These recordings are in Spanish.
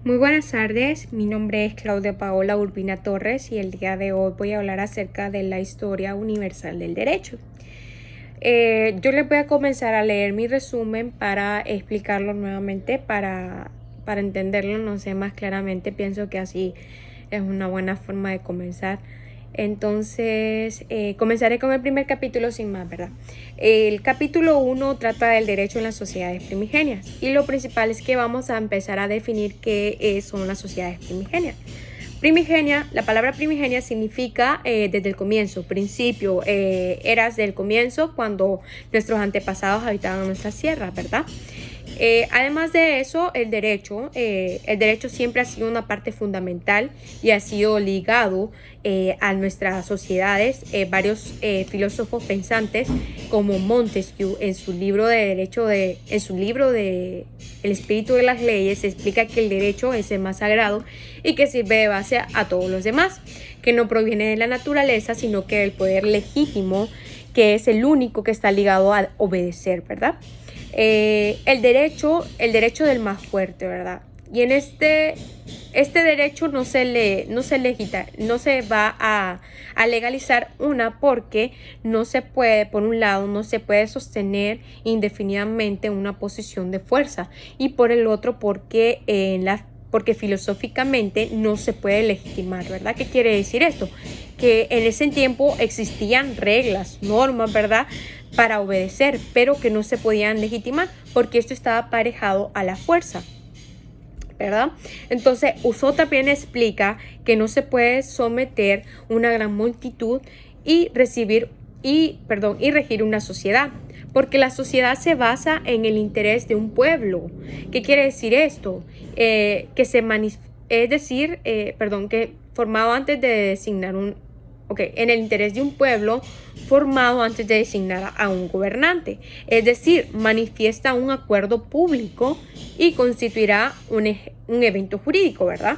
Muy buenas tardes, mi nombre es Claudia Paola Urbina Torres y el día de hoy voy a hablar acerca de la historia universal del derecho. Yo les voy a comenzar a leer mi resumen para explicarlo nuevamente, para entenderlo, no sé, más claramente. Pienso que así es una buena forma de comenzar. Entonces, comenzaré con el primer capítulo sin más, ¿verdad? El capítulo 1 trata del derecho en las sociedades primigenias y lo principal es que vamos a empezar a definir qué son las sociedades primigenias. Primigenia, la palabra primigenia significa desde el comienzo, principio, eras del comienzo cuando nuestros antepasados habitaban nuestras tierras, ¿verdad? Además de eso, el derecho siempre ha sido una parte fundamental y ha sido ligado a nuestras sociedades. Varios filósofos pensantes como Montesquieu en su libro de El espíritu de las leyes explica que el derecho es el más sagrado y que sirve de base a todos los demás, que no proviene de la naturaleza, sino que del poder legítimo, que es el único que está ligado a obedecer, ¿verdad? El derecho del más fuerte, ¿verdad? Y en este derecho no se va a legalizar porque no se puede, por un lado, no se puede sostener indefinidamente una posición de fuerza y por el otro porque filosóficamente no se puede legitimar, ¿verdad? ¿Qué quiere decir esto? Que en ese tiempo existían reglas, normas, ¿verdad?, para obedecer, pero que no se podían legitimar porque esto estaba aparejado a la fuerza, ¿verdad? Entonces, Usopp también explica que no se puede someter una gran multitud y regir una sociedad, porque la sociedad se basa en el interés de un pueblo. ¿Qué quiere decir esto? Que formado antes de designar en el interés de un pueblo formado antes de designar a un gobernante. Es decir, manifiesta un acuerdo público y constituirá un evento jurídico, ¿verdad?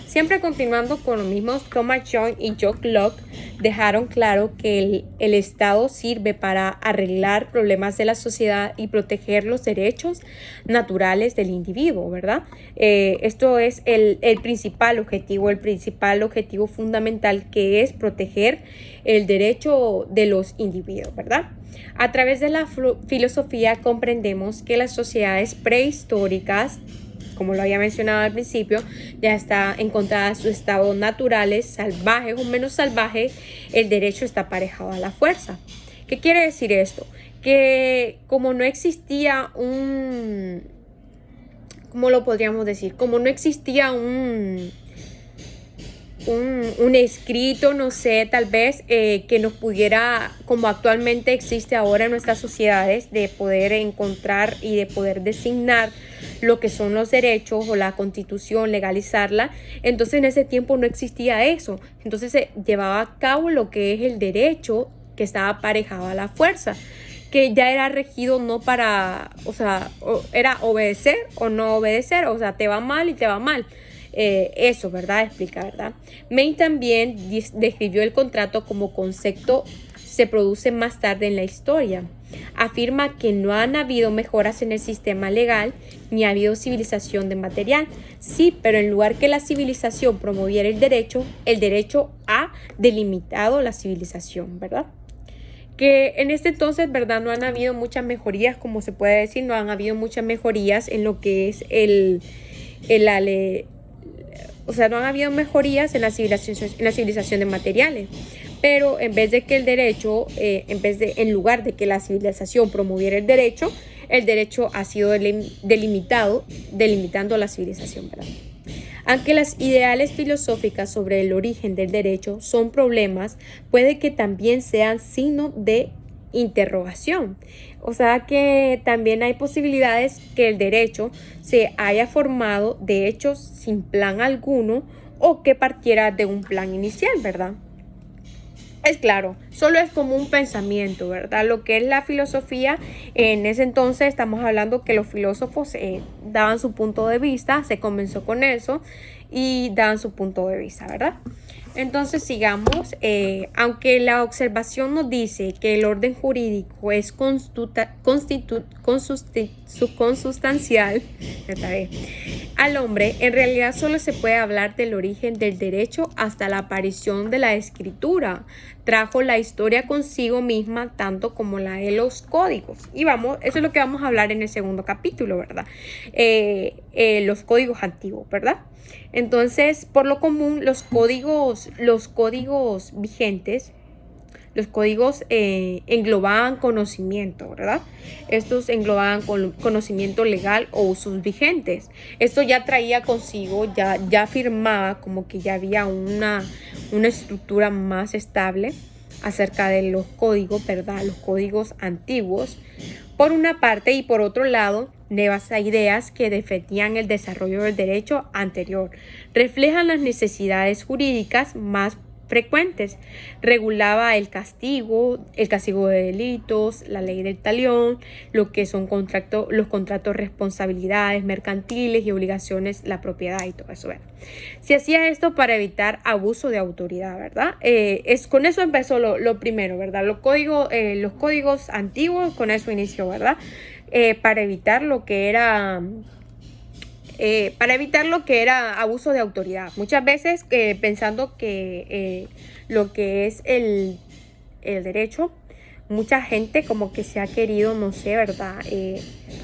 Siempre continuando con lo mismo, Thomas Jones y John Locke dejaron claro que el Estado sirve para arreglar problemas de la sociedad y proteger los derechos naturales del individuo, ¿verdad? Esto es el principal objetivo fundamental, que es proteger el derecho de los individuos, ¿verdad? A través de la filosofía comprendemos que las sociedades prehistóricas, como lo había mencionado al principio, ya está encontrada su estado naturales, salvajes o menos salvajes, el derecho está aparejado a la fuerza. ¿Qué quiere decir esto? Que como no existía ¿cómo lo podríamos decir? Como no existía un escrito, no sé, tal vez que nos pudiera, como actualmente existe ahora en nuestras sociedades, de poder encontrar y de poder designar lo que son los derechos o la constitución, legalizarla. Entonces en ese tiempo no existía eso. Entonces se llevaba a cabo lo que es el derecho, que estaba aparejado a la fuerza, que ya era regido no para, era obedecer o no obedecer, te va mal y te va mal. Eso, ¿verdad? Explica, ¿verdad? May también describió el contrato como concepto se produce más tarde en la historia. Afirma que no han habido mejoras en el sistema legal ni ha habido civilización de material. Sí, pero en lugar que la civilización promoviera el derecho ha delimitado la civilización, ¿verdad? Que en este entonces, ¿verdad?, no han habido muchas mejorías, como se puede decir, no han habido muchas mejorías en lo que es no han habido mejorías en la civilización de materiales, pero en vez de que el derecho, en lugar de que la civilización promoviera el derecho ha sido delimitando la civilización, ¿verdad? Aunque las ideales filosóficas sobre el origen del derecho son problemas, puede que también sean signo de interrogación. O sea que también hay posibilidades que el derecho se haya formado de hecho sin plan alguno o que partiera de un plan inicial, ¿verdad? Es claro, solo es como un pensamiento, ¿verdad? Lo que es la filosofía, en ese entonces estamos hablando que los filósofos daban su punto de vista, se comenzó con eso y daban su punto de vista, ¿verdad? Entonces sigamos, aunque la observación nos dice que el orden jurídico es consustancial al hombre, en realidad solo se puede hablar del origen del derecho hasta la aparición de la escritura. Trajo la historia consigo misma tanto como la de los códigos. Y vamos, eso es lo que vamos a hablar en el segundo capítulo, ¿verdad? Los códigos antiguos, ¿verdad? Entonces, por lo común, los códigos vigentes, los códigos englobaban conocimiento, ¿verdad? Estos englobaban conocimiento legal o usos vigentes. Esto ya traía consigo, ya afirmaba como que ya había una estructura más estable acerca de los códigos, ¿verdad? Los códigos antiguos, por una parte, y por otro lado, nuevas ideas que defendían el desarrollo del derecho anterior. Reflejan las necesidades jurídicas más frecuentes. Regulaba el castigo de delitos, la ley del talión, lo que son los contratos, responsabilidades mercantiles y obligaciones, la propiedad y todo eso, ¿verdad? Se hacía esto para evitar abuso de autoridad, ¿verdad? Con eso empezó lo primero, ¿verdad? Los códigos antiguos, con eso inició, ¿verdad? Para evitar lo que era abuso de autoridad. Muchas veces pensando que lo que es el derecho, mucha gente como que se ha querido, no sé, ¿verdad?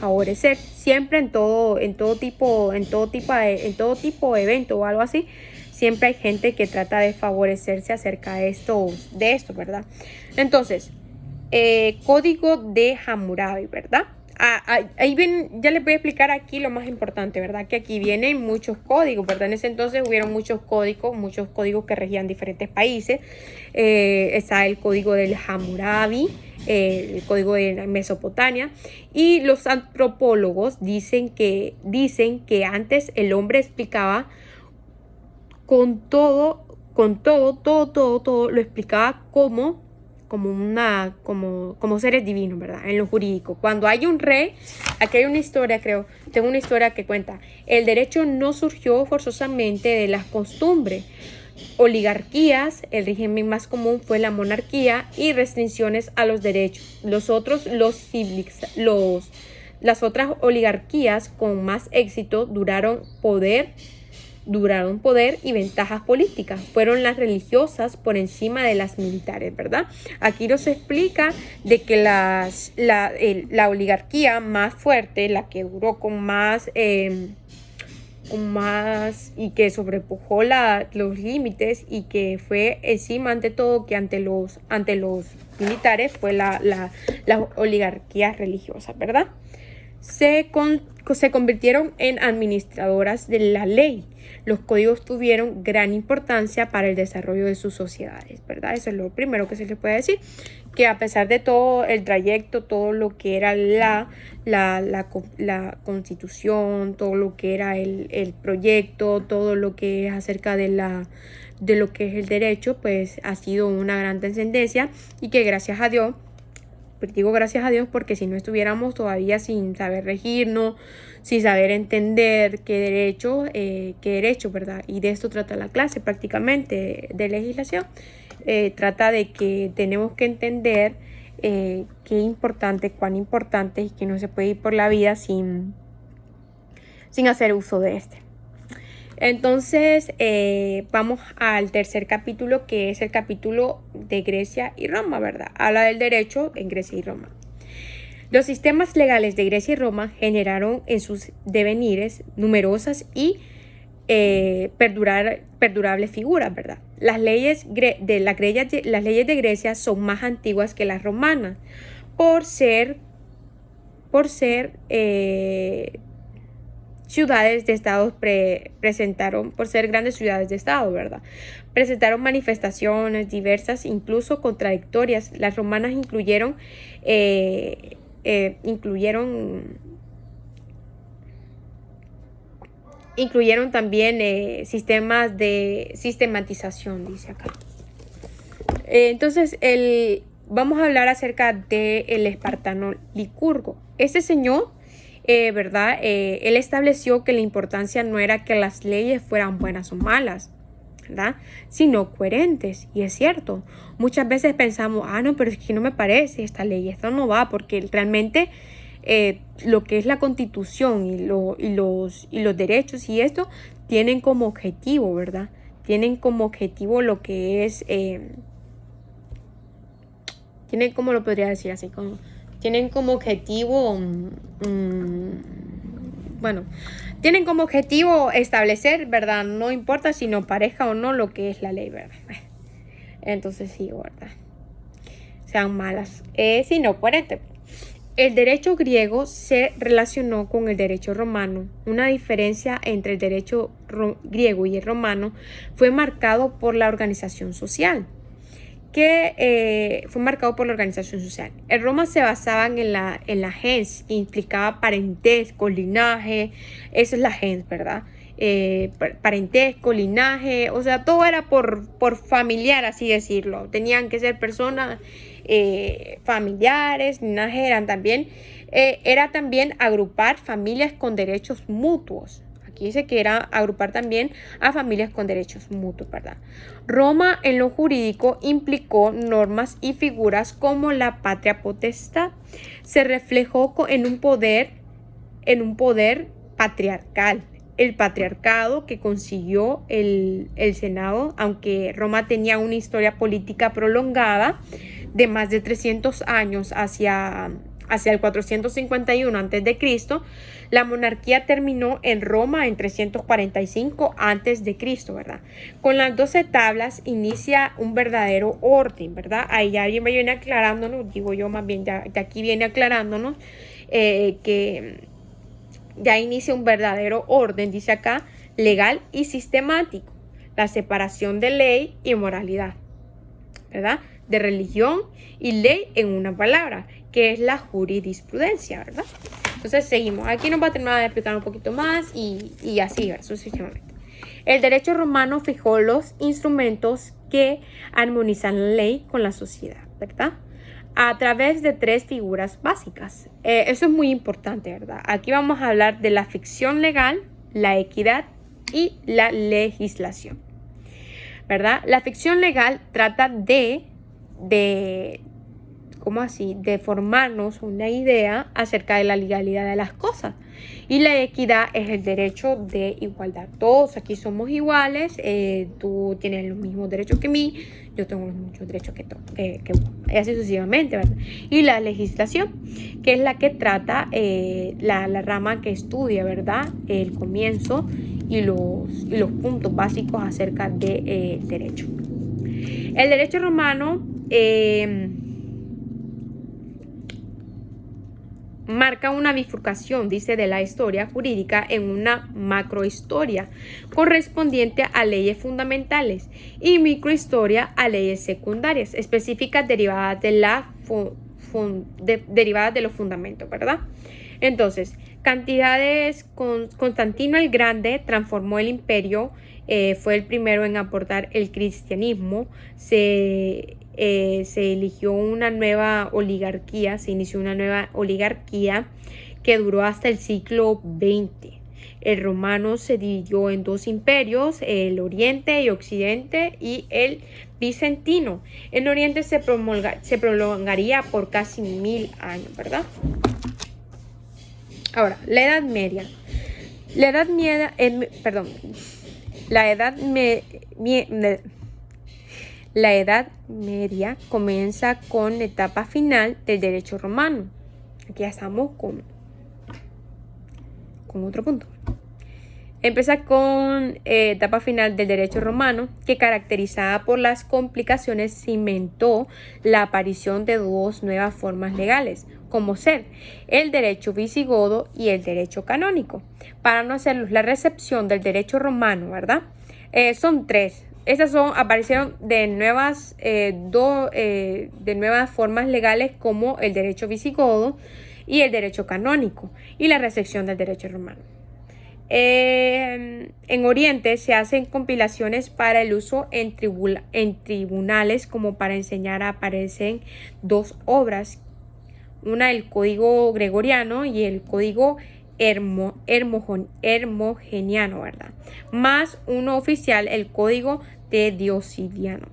Favorecer siempre en todo tipo de evento o algo así. Siempre hay gente que trata de favorecerse acerca de esto, ¿verdad? Entonces, código de Hammurabi, ¿verdad? Ahí ven, ya les voy a explicar aquí lo más importante, ¿verdad? Que aquí vienen muchos códigos, ¿verdad? En ese entonces hubieron muchos códigos que regían diferentes países. Está el código del Hammurabi, el código de Mesopotamia, y los antropólogos dicen que antes el hombre explicaba todo lo explicaba como seres divinos, ¿verdad? En lo jurídico. Cuando hay un rey, aquí hay una historia, tengo una historia que cuenta, el derecho no surgió forzosamente de las costumbres, oligarquías, el régimen más común fue la monarquía y restricciones a los derechos. Las otras oligarquías con más éxito duraron poder y ventajas políticas. Fueron las religiosas por encima de las militares, ¿verdad? Aquí nos explica de que la oligarquía más fuerte, la que duró con más y que sobrepujó los límites y que fue encima ante todo que ante los militares, fue las oligarquías religiosas, ¿verdad? Se convirtieron en administradoras de la ley. Los códigos tuvieron gran importancia para el desarrollo de sus sociedades, ¿verdad? Eso es lo primero que se les puede decir, que a pesar de todo el trayecto, todo lo que era la constitución, todo lo que era el proyecto, todo lo que es acerca de lo que es el derecho, pues ha sido una gran trascendencia y que gracias a Dios, digo gracias a Dios porque si no estuviéramos todavía sin saber regirnos, sin saber entender qué derecho, ¿verdad? Y de esto trata la clase prácticamente de legislación. Trata de que tenemos que entender cuán importante y que no se puede ir por la vida sin hacer uso de este. Entonces, vamos al tercer capítulo, que es el capítulo de Grecia y Roma, ¿verdad? Habla del derecho en Grecia y Roma. Los sistemas legales de Grecia y Roma generaron en sus devenires numerosas y perdurables figuras, ¿verdad? Las leyes de Grecia son más antiguas que las romanas, por ser ciudades de estados por ser grandes ciudades de estado, ¿verdad? Presentaron manifestaciones diversas, incluso contradictorias. Las romanas incluyeron también sistemas de sistematización, dice acá. Entonces, vamos a hablar acerca del espartano Licurgo. Este señor, ¿verdad? Él estableció que la importancia no era que las leyes fueran buenas o malas, ¿verdad? Sino coherentes. Y es cierto, muchas veces pensamos, no, pero es que no me parece esta ley, esto no va, porque realmente lo que es la Constitución y los derechos y esto tienen como objetivo, ¿verdad? Tienen como objetivo lo que es, tienen como lo podría decir así, tienen como objetivo, bueno, tienen como objetivo establecer, ¿verdad? No importa si nos parezca o no lo que es la ley, ¿verdad? Entonces sí, ¿verdad? Sean malas, sino coherentes. El derecho griego se relacionó con el derecho romano. Una diferencia entre el derecho griego y el romano fue marcado por la organización social. En Roma se basaban en la gens, que implicaba parentesco, linaje. Eso es la gens, ¿verdad? Parentesco, linaje, o sea, todo era por familiar, así decirlo. Tenían que ser personas familiares, linaje era también agrupar familias con derechos mutuos. Aquí dice que era agrupar también a familias con derechos mutuos, ¿verdad? Roma en lo jurídico implicó normas y figuras como la patria potestad. Se reflejó en un poder patriarcal. El patriarcado que consiguió el Senado, aunque Roma tenía una historia política prolongada de más de 300 años hacia el 451 a.C., la monarquía terminó en Roma en 345 a.C., ¿verdad? Con las 12 tablas inicia un verdadero orden, ¿verdad? Ahí ya viene aclarándonos, digo yo más bien, ya aquí viene aclarándonos que ya inicia un verdadero orden, dice acá, legal y sistemático, la separación de ley y moralidad, ¿verdad? De religión y ley en una palabra, que es la jurisprudencia, ¿verdad? Entonces seguimos. Aquí nos va a terminar de explicar un poquito más y así, sucesivamente. El derecho romano fijó los instrumentos que armonizan la ley con la sociedad, ¿verdad? A través de 3 figuras básicas. Eso es muy importante, ¿verdad? Aquí vamos a hablar de la ficción legal, la equidad y la legislación, ¿verdad? La ficción legal trata de formarnos una idea acerca de la legalidad de las cosas. Y la equidad es el derecho de igualdad. Todos aquí somos iguales, tú tienes los mismos derechos que mí, yo tengo los mismos derechos que y así sucesivamente, ¿verdad? Y la legislación, que es la que trata la rama que estudia, ¿verdad? El comienzo y los puntos básicos acerca del derecho. El derecho romano marca una bifurcación, dice, de la historia jurídica en una macrohistoria correspondiente a leyes fundamentales y microhistoria a leyes secundarias específicas derivadas de los fundamentos, ¿verdad? Entonces, Constantino el Grande transformó el imperio, fue el primero en aportar el cristianismo, se eligió una nueva oligarquía, se inició una nueva oligarquía que duró hasta el siglo XX. El romano se dividió en 2 imperios, el Oriente y Occidente, y el bizantino. El Oriente se prolongaría por casi 1000 años, ¿verdad? Ahora, la Edad Media. La Edad Media comienza con la etapa final del derecho romano. Aquí ya estamos con otro punto. Empieza con etapa final del derecho romano, que caracterizada por las complicaciones cimentó la aparición de 2 nuevas formas legales, como ser el derecho visigodo y el derecho canónico. Para no hacerlos, la recepción del derecho romano, ¿verdad? Son 3. Estas aparecieron de nuevas formas legales, como el derecho visigodo y el derecho canónico, y la recepción del derecho romano. en Oriente se hacen compilaciones para el uso en tribunales, como para enseñar. Aparecen dos obras, una el código gregoriano y el código hermogeniano, ¿verdad? Más uno oficial, el código Teodosiano.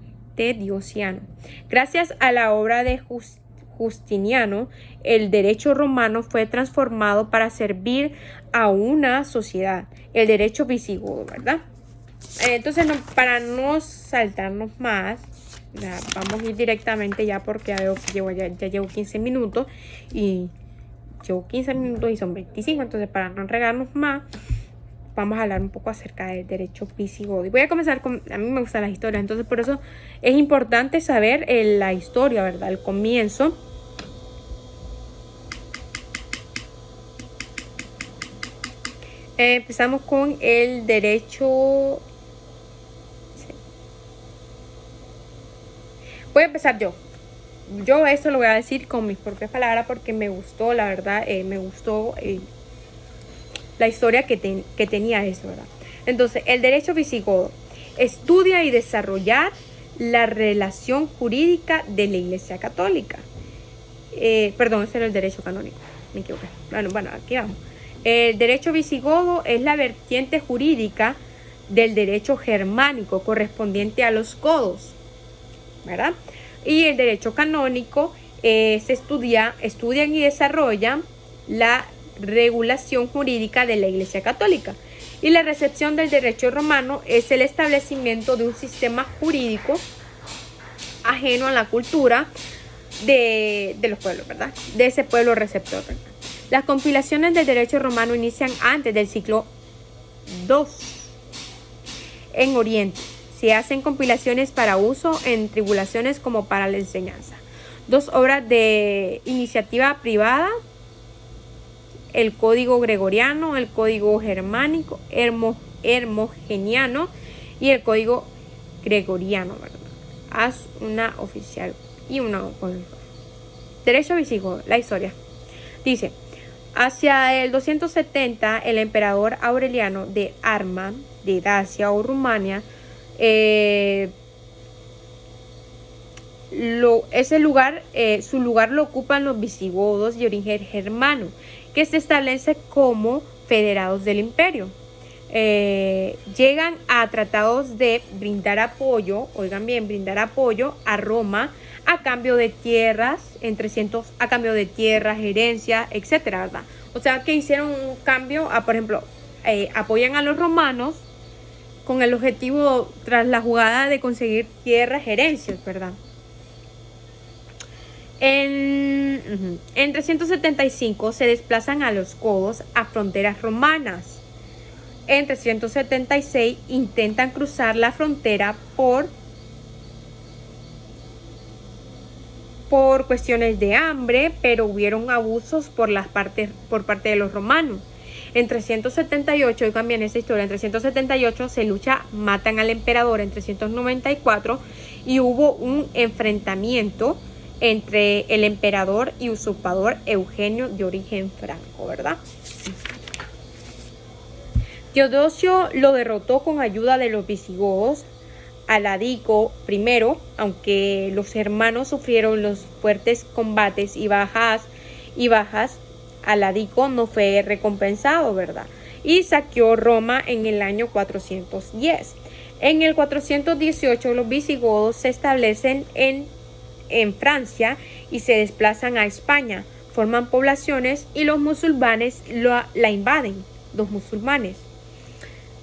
Gracias a la obra de Justiniano, el derecho romano fue transformado para servir a una sociedad, el derecho visigodo, ¿verdad? Entonces, para no saltarnos más, ya, vamos a ir directamente ya, porque ya veo que ya llevo 15 minutos y son 25, entonces para no regarnos más, vamos a hablar un poco acerca del derecho visigodo. Y voy a comenzar a mí me gustan las historias, entonces por eso es importante saber la historia, ¿verdad? El comienzo. Empezamos con el derecho. Voy a empezar yo. Esto lo voy a decir con mis propias palabras porque me gustó, la verdad, me gustó la historia que tenía eso, ¿verdad? Entonces, el derecho visigodo estudia y desarrollar la relación jurídica de la Iglesia Católica. Perdón, ese era el derecho canónico, me equivoqué. Bueno, aquí vamos. El derecho visigodo es la vertiente jurídica del derecho germánico correspondiente a los godos, ¿verdad? Y el derecho canónico estudian y desarrollan la regulación jurídica de la Iglesia Católica. Y la recepción del derecho romano es el establecimiento de un sistema jurídico ajeno a la cultura de los pueblos, ¿verdad? De ese pueblo receptor, ¿verdad? Las compilaciones del derecho romano inician antes del siglo II en Oriente. Se hacen compilaciones para uso en tribulaciones como para la enseñanza. Dos obras de iniciativa privada, el código gregoriano, el código germánico, hermogeniano y el código gregoriano, ¿verdad? Haz una oficial y una con derecho visigodo. La historia dice: hacia el 270, el emperador Aureliano de Arma, de Dacia o Rumania, su lugar lo ocupan los visigodos de origen germano, que se establecen como federados del imperio. Llegan a tratados de brindar apoyo, oigan bien, brindar apoyo a Roma a cambio de tierras, a cambio de tierras, herencias, etcétera, ¿verdad? O sea, que hicieron un cambio por ejemplo, apoyan a los romanos con el objetivo, tras la jugada, de conseguir tierras, herencias, ¿verdad? En 375 se desplazan a los godos a fronteras romanas. En 376 intentan cruzar la frontera por cuestiones de hambre, pero hubieron abusos por parte de los romanos. En 378, y también esa historia, en 378 se lucha, matan al emperador en 394 y hubo un enfrentamiento entre el emperador y usurpador Eugenio, de origen franco, ¿verdad? Teodosio lo derrotó con ayuda de los visigodos. Alarico I, aunque los hermanos sufrieron los fuertes combates y bajas, Alarico no fue recompensado, ¿verdad? Y saqueó Roma en el año 410. En el 418 los visigodos se establecen en Francia y se desplazan a España, forman poblaciones y los musulmanes la invaden. Los musulmanes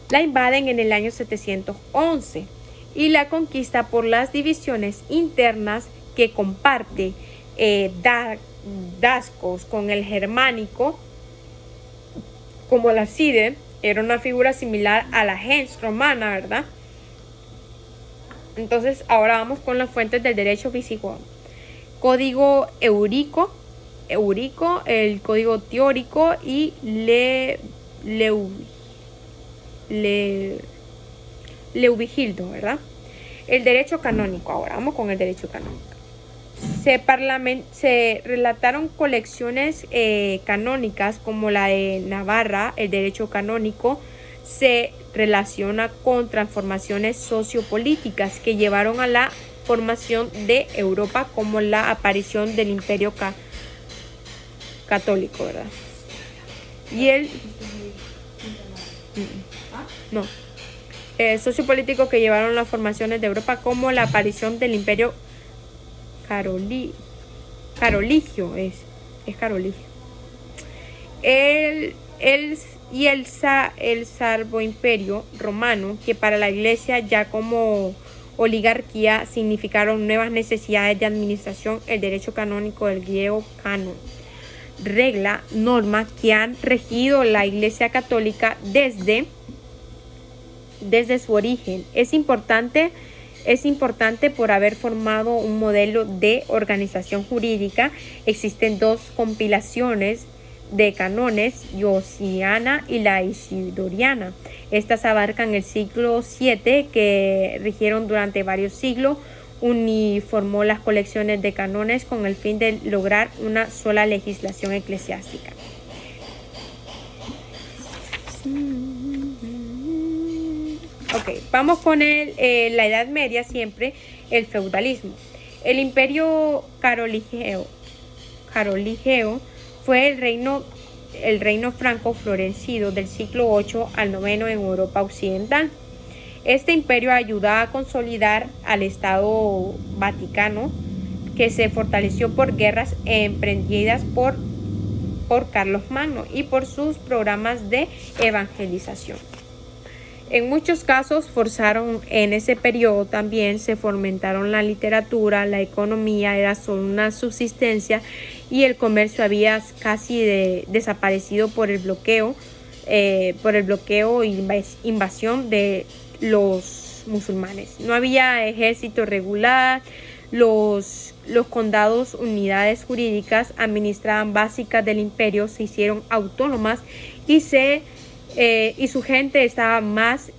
la invaden en el año 711 y la conquista por las divisiones internas que comparte Dascos con el germánico, como la Cide, era una figura similar a la gens romana, ¿verdad? Entonces, ahora vamos con las fuentes del derecho visigodo. Código Eurico, el código teórico y Leovigildo, ¿verdad? El derecho canónico. Ahora vamos con el derecho canónico. Se relataron colecciones canónicas como la de Navarra, el derecho canónico, se relaciona con transformaciones sociopolíticas que llevaron a la formación de Europa, como la aparición del Imperio católico, ¿verdad? Y el sociopolíticos que llevaron a las formaciones de Europa, como la aparición del Imperio caroligio, es caroligio. El Sarvoimperio romano, que para la Iglesia ya como oligarquía significaron nuevas necesidades de administración, el derecho canónico del griego canon, regla, norma que han regido la Iglesia católica desde su origen. Es importante por haber formado un modelo de organización jurídica. Existen dos compilaciones de canones, Josiana y la Isidoriana. Estas abarcan el siglo VII, que rigieron durante varios siglos. Uniformó las colecciones de canones con el fin de lograr una sola legislación eclesiástica. Ok, vamos con la Edad Media, siempre el feudalismo. El Imperio caroligeo fue el reino franco-florecido del siglo VIII al IX en Europa occidental. Este imperio ayudó a consolidar al Estado Vaticano, que se fortaleció por guerras emprendidas por Carlos Magno y por sus programas de evangelización. En muchos casos en ese periodo también se fomentaron la literatura, la economía era solo una subsistencia y el comercio había casi desaparecido por el bloqueo e invasión de los musulmanes. No había ejército regular, los condados, unidades jurídicas administradas básicas del imperio se hicieron autónomas y su gente estaba más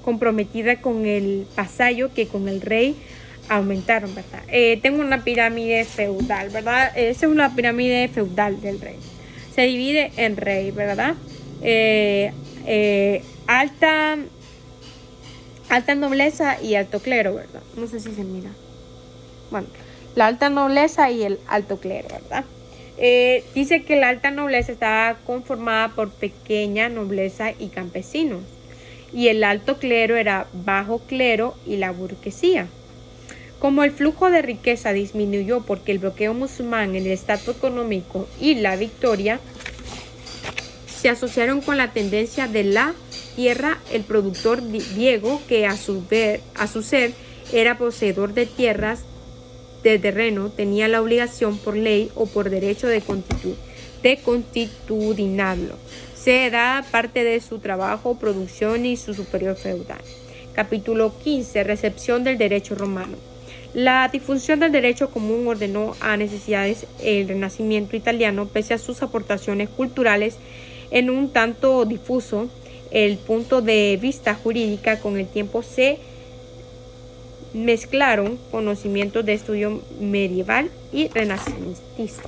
comprometida con el vasallo que con el rey. Aumentaron, ¿verdad? Tengo una pirámide feudal, ¿verdad? Esa es una pirámide feudal del rey. Se divide en rey, ¿verdad? Alta nobleza y alto clero, ¿verdad? No sé si se mira. Bueno, la alta nobleza y el alto clero, ¿verdad? Dice que la alta nobleza estaba conformada por pequeña nobleza y campesinos, y el alto clero era bajo clero y la burguesía. Como el flujo de riqueza disminuyó porque el bloqueo musulmán en el estatus económico y la victoria se asociaron con la tendencia de la tierra, el productor griego, que a su ser era poseedor de tierras, de terreno, tenía la obligación por ley o por derecho de constitucionarlo. Se da parte de su trabajo, producción y su superior feudal. Capítulo 15. Recepción del derecho romano. La difusión del derecho común ordenó a necesidades el Renacimiento italiano, pese a sus aportaciones culturales en un tanto difuso. El punto de vista jurídica con el tiempo se mezclaron conocimientos de estudio medieval y renacentista.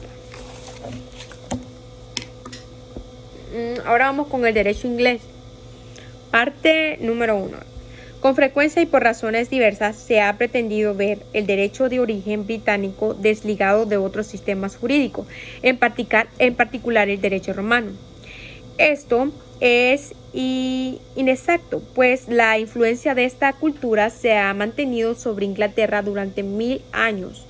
Ahora vamos con el derecho inglés. Parte número 1. Con frecuencia y por razones diversas se ha pretendido ver el derecho de origen británico desligado de otros sistemas jurídicos, en particular el derecho romano. Esto es inexacto, pues la influencia de esta cultura se ha mantenido sobre Inglaterra durante 1000 años.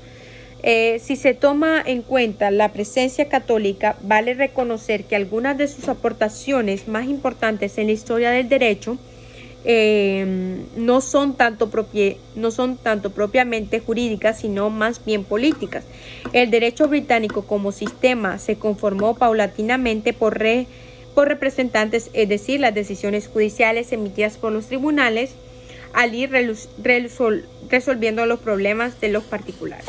Si se toma en cuenta la presencia católica, vale reconocer que algunas de sus aportaciones más importantes en la historia del derecho no son tanto propiamente jurídicas, sino más bien políticas. El derecho británico como sistema se conformó paulatinamente por representantes, es decir, las decisiones judiciales emitidas por los tribunales, al ir resolviendo los problemas de los particulares.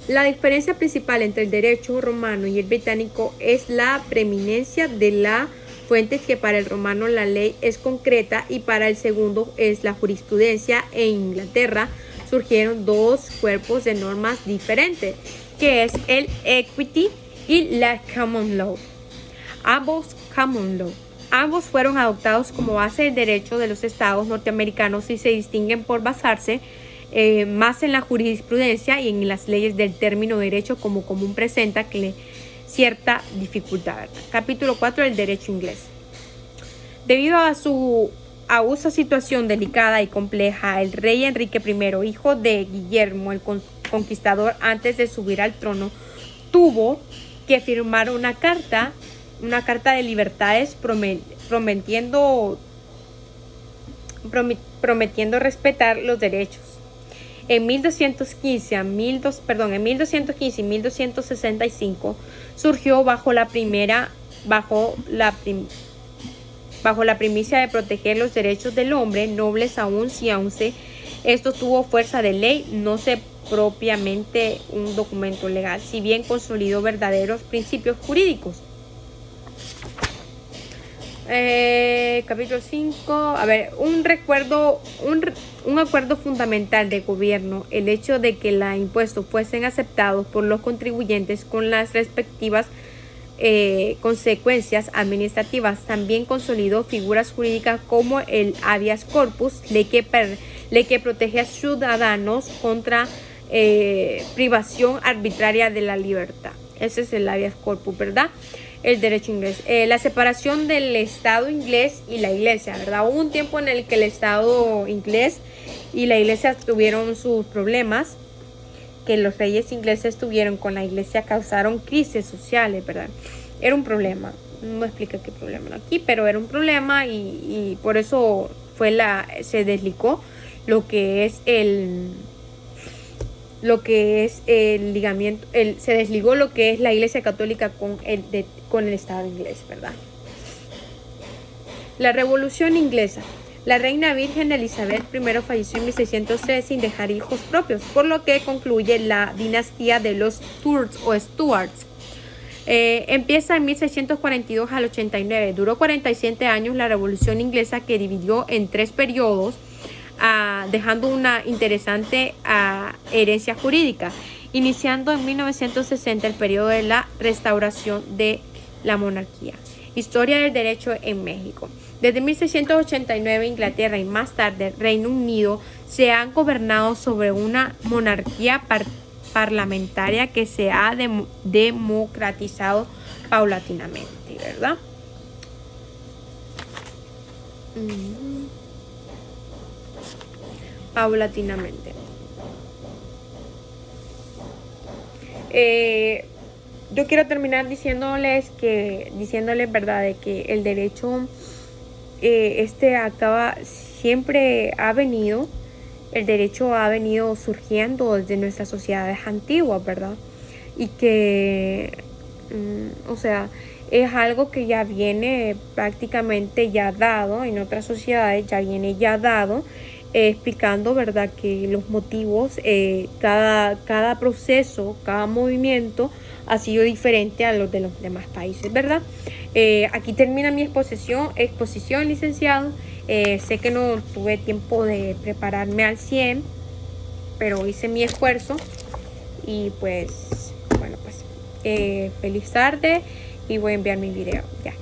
La diferencia principal entre el derecho romano y el británico es la preeminencia de la fuente, que para el romano la ley es concreta y para el segundo es la jurisprudencia. En Inglaterra surgieron dos cuerpos de normas diferentes, que es el equity y la common law. Ambos Common Law. Ambos fueron adoptados como base del derecho de los estados norteamericanos y se distinguen por basarse más en la jurisprudencia y en las leyes del término derecho como común presenta que cierta dificultad. Capítulo 4 del derecho inglés. Debido a esa situación delicada y compleja, el rey Enrique I, hijo de Guillermo el Conquistador, antes de subir al trono, tuvo que firmar una carta de libertades prometiendo respetar los derechos. En 1215 y 1265 surgió bajo la primicia de proteger los derechos del hombre, nobles aun esto tuvo fuerza de ley, no se propiamente un documento legal, si bien consolidó verdaderos principios jurídicos. Capítulo 5. A ver, un acuerdo fundamental de gobierno, el hecho de que los impuestos fuesen aceptados por los contribuyentes con las respectivas consecuencias administrativas, también consolidó figuras jurídicas como el habeas corpus, ley que protege a ciudadanos contra privación arbitraria de la libertad. Ese es el habeas corpus, ¿verdad? El derecho inglés. La separación del Estado inglés y la Iglesia, ¿verdad? Hubo un tiempo en el que el Estado inglés y la Iglesia tuvieron sus problemas, que los reyes ingleses tuvieron con la Iglesia, causaron crisis sociales, ¿verdad? Era un problema. No explica qué problema aquí, pero era un problema y por eso se desligó lo que es el ligamiento, se desligó lo que es la Iglesia Católica con el Estado inglés, ¿verdad? La Revolución Inglesa. La reina virgen Elizabeth I falleció en 1603 sin dejar hijos propios, por lo que concluye la dinastía de los Stuarts o Stuarts. Empieza en 1642 al 89. Duró 47 años la Revolución Inglesa, que dividió en 3 periodos, dejando una interesante herencia jurídica, iniciando en 1960 el periodo de la restauración de la monarquía. Historia del derecho en México. Desde 1689 Inglaterra y más tarde Reino Unido se han gobernado sobre una monarquía parlamentaria que se ha democratizado paulatinamente, ¿verdad? Paulatinamente. Yo quiero terminar diciéndoles, verdad, de que el derecho el derecho ha venido surgiendo desde nuestras sociedades antiguas, ¿verdad? Y que, es algo que ya viene prácticamente ya dado, en otras sociedades ya viene ya dado, explicando, ¿verdad?, que los motivos, cada proceso, cada movimiento ha sido diferente a los de los demás países, ¿verdad? Aquí termina mi exposición, licenciado. Sé que no tuve tiempo de prepararme al 100, pero hice mi esfuerzo y pues, bueno, pues feliz tarde y voy a enviar mi video ya.